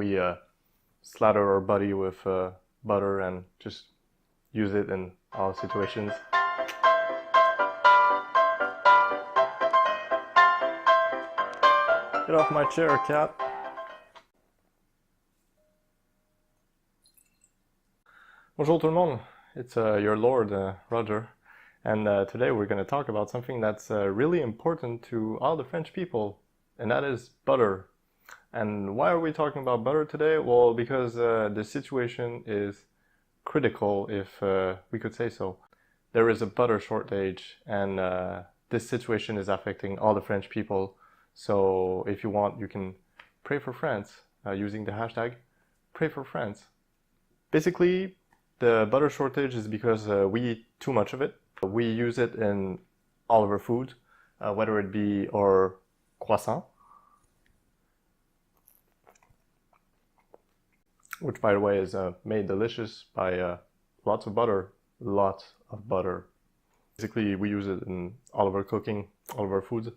we slather our body with butter and just use it in all situations. Get off my chair, cat. Bonjour tout le monde, it's your lord, Roger, and today we're going to talk about something that's really important to all the French people, and that is butter. And why are we talking about butter today? Well, because the situation is critical, if we could say so. There is a butter shortage, and this situation is affecting all the French people. So if you want, you can pray for France using the hashtag #PrayForFrance. Basically, the butter shortage is because we eat too much of it. We use it in all of our food, whether it be our croissant, which by the way is made delicious by lots of butter, lots of butter. Basically, we use it in all of our cooking, all of our foods.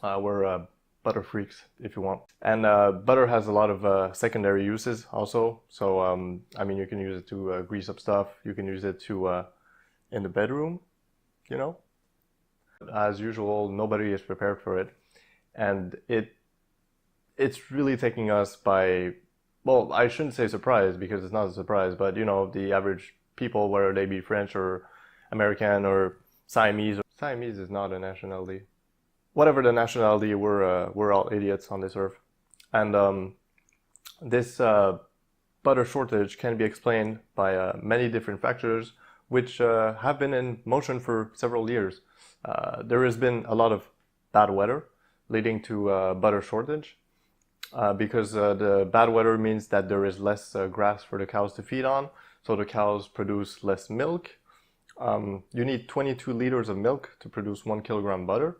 We're butter freaks, if you want. And butter has a lot of secondary uses also. So, I mean, you can use it to grease up stuff. You can use it to in the bedroom, you know. As usual, nobody is prepared for it. And it's really taking us by, well, I shouldn't say surprise because it's not a surprise, but, you know, the average people, whether they be French or American or Siamese. Siamese is not a nationality. Whatever the nationality, we're all idiots on this earth. And this butter shortage can be explained by many different factors, which have been in motion for several years. There has been a lot of bad weather leading to butter shortage, because the bad weather means that there is less grass for the cows to feed on, so the cows produce less milk. You need 22 liters of milk to produce 1 kilogram butter.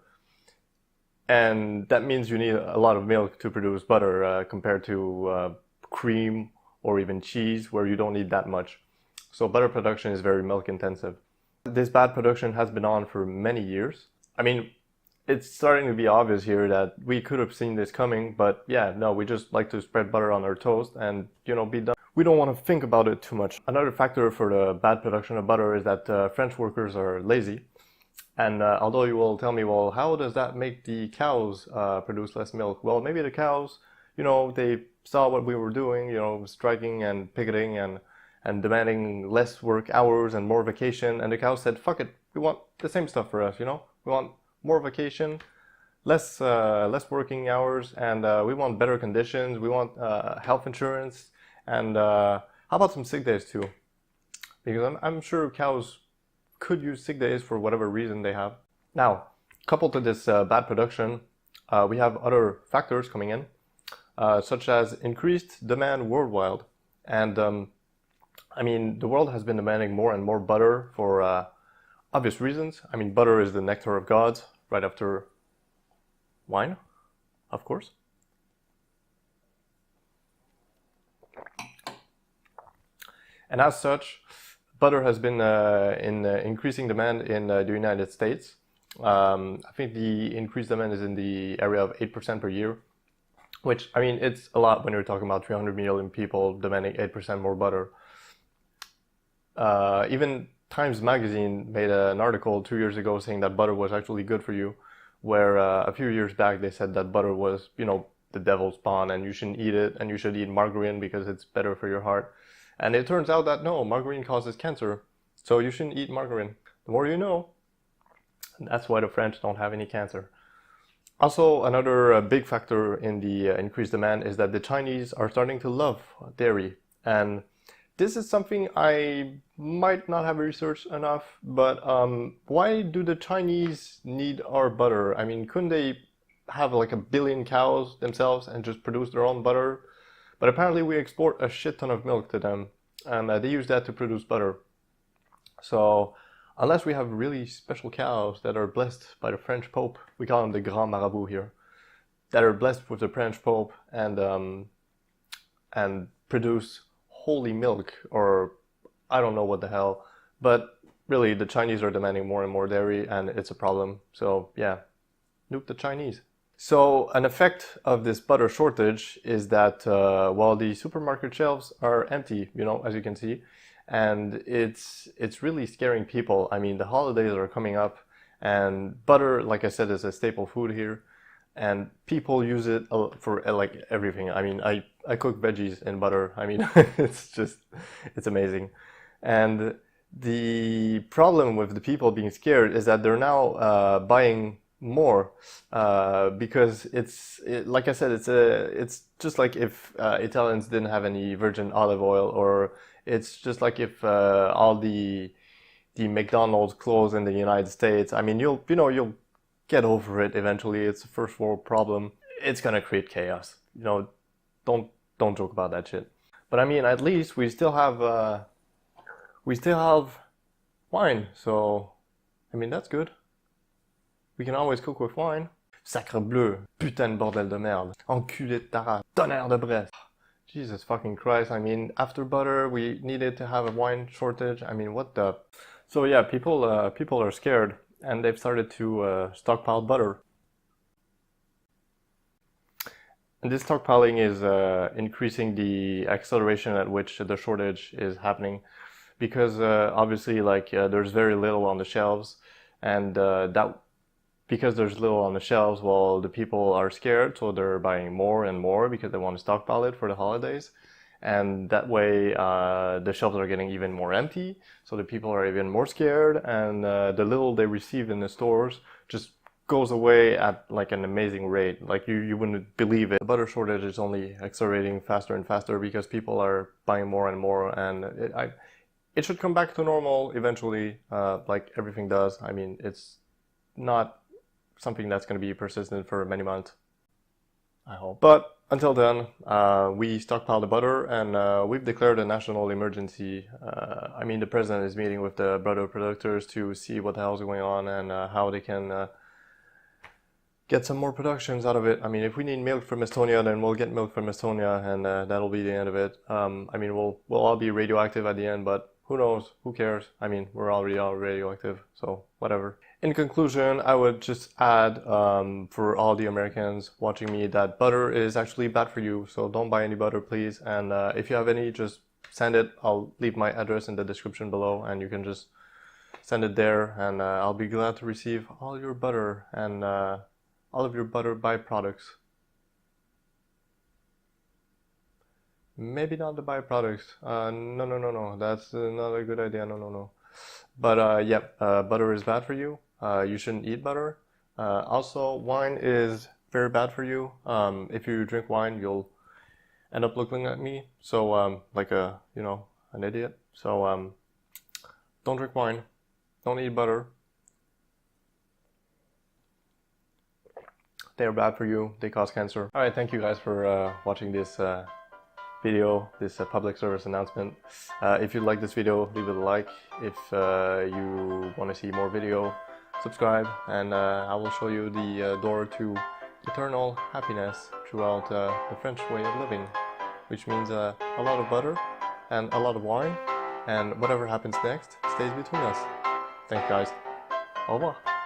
And that means you need a lot of milk to produce butter compared to cream or even cheese, where you don't need that much. So butter production is very milk intensive. This bad production has been on for many years. I mean, it's starting to be obvious here that we could have seen this coming, but yeah, no, we just like to spread butter on our toast and, you know, be done. We don't want to think about it too much. Another factor for the bad production of butter is that French workers are lazy. And although you will tell me, well, how does that make the cows produce less milk? Well, maybe the cows, you know, they saw what we were doing, you know, striking and picketing and demanding less work hours and more vacation. And the cows said, fuck it, we want the same stuff for us, you know? We want more vacation, less working hours, and we want better conditions. We want health insurance, and how about some sick days too? Because I'm sure cows could use sick days for whatever reason they have. Now, coupled to this bad production, we have other factors coming in, such as increased demand worldwide. And I mean, the world has been demanding more and more butter for obvious reasons. I mean, butter is the nectar of gods, right after wine, of course. And as such, butter has been in increasing demand in the United States. I think the increased demand is in the area of 8% per year, which, I mean, it's a lot when you're talking about 300 million people demanding 8% more butter. Even Times Magazine made an article 2 years ago saying that butter was actually good for you, where a few years back they said that butter was, you know, the devil's spawn and you shouldn't eat it, and you should eat margarine because it's better for your heart. And it turns out that no, margarine causes cancer, so you shouldn't eat margarine. The more you know. And that's why the French don't have any cancer. Also, another big factor in the increased demand is that the Chinese are starting to love dairy. And this is something I might not have researched enough, but why do the Chinese need our butter? I mean, couldn't they have like 1 billion cows themselves and just produce their own butter? But apparently we export a shit ton of milk to them, and they use that to produce butter. So unless we have really special cows that are blessed by the French Pope, we call him the Grand Marabout here, that are blessed with the French Pope and produce holy milk, or I don't know what the hell, but really the Chinese are demanding more and more dairy, and it's a problem. So yeah, nuke the Chinese. So an effect of this butter shortage is that while the supermarket shelves are empty, you know, as you can see, and it's really scaring people. I mean, the holidays are coming up, and butter, like I said, is a staple food here, and people use it for like everything. I mean, I cook veggies in butter. I mean, it's amazing. And the problem with the people being scared is that they're now buying more because like I said, it's just like if Italians didn't have any virgin olive oil, or it's just like if all the McDonald's closed in the United States. I mean, you'll get over it eventually. It's a first world problem. It's gonna create chaos. You know, don't joke about that shit. But I mean, at least we still have wine. So I mean, that's good. We can always cook with wine. Sacre bleu, putain de bordel de merde, enculé de ta race, tonnerre de Brest. Jesus fucking Christ. I mean, after butter, we needed to have a wine shortage. I mean, what the? So yeah, people are scared, and they've started to stockpile butter. And this stockpiling is increasing the acceleration at which the shortage is happening, because obviously, like, there's very little on the shelves, and because there's little on the shelves, well, the people are scared, so they're buying more and more because they want to stockpile it for the holidays. And that way, the shelves are getting even more empty, so the people are even more scared, and the little they receive in the stores just goes away at like an amazing rate. Like you wouldn't believe it. The butter shortage is only accelerating faster and faster because people are buying more and more, and it should come back to normal eventually, like everything does. I mean, it's not something that's going to be persistent for many months, I hope. But until then, we stockpile the butter, and we've declared a national emergency. I mean, the president is meeting with the butter producers to see what the hell's going on, and how they can get some more productions out of it. I mean, if we need milk from Estonia, then we'll get milk from Estonia, and that'll be the end of it. I mean, we'll all be radioactive at the end, but who knows? Who cares? I mean, we're already all radioactive, so whatever. In conclusion, I would just add, for all the Americans watching me, that butter is actually bad for you, so don't buy any butter, please. And if you have any, just send it. I'll leave my address in the description below, and you can just send it there, and I'll be glad to receive all your butter and all of your butter byproducts. Maybe not the byproducts. No. That's not a good idea. No. But yeah, butter is bad for you. You shouldn't eat butter. Also, wine is very bad for you. If you drink wine, you'll end up looking at me. So, like an idiot. So, don't drink wine. Don't eat butter. They're bad for you. They cause cancer. All right, thank you guys for watching this video, this public service announcement. If you like this video, leave it a like. If you want to see more video, subscribe, and I will show you the door to eternal happiness throughout the French way of living, which means a lot of butter and a lot of wine, and whatever happens next stays between us. Thanks guys. Au revoir.